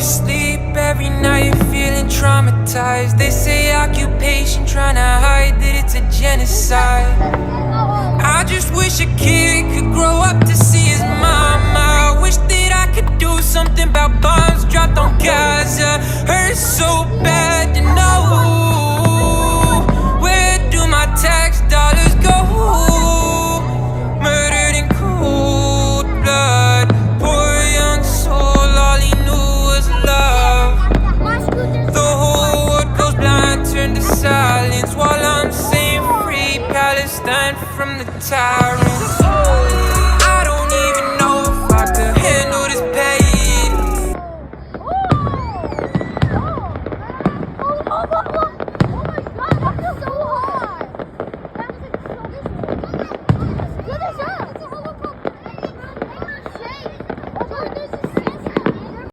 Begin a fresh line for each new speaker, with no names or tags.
to sleep every night feeling traumatized. They say occupation trying to hide that it's a genocide. I just wish a kid could grow up to see his mama. I wish that I could do something about bombs dropped on Gaza. Hurts so bad to know. Where do my tax dollars go? Murdered in cold blood. Poor young soul, all he knew was love. The whole world goes blind, turned to silence while I'm saying free Palestine from the tower.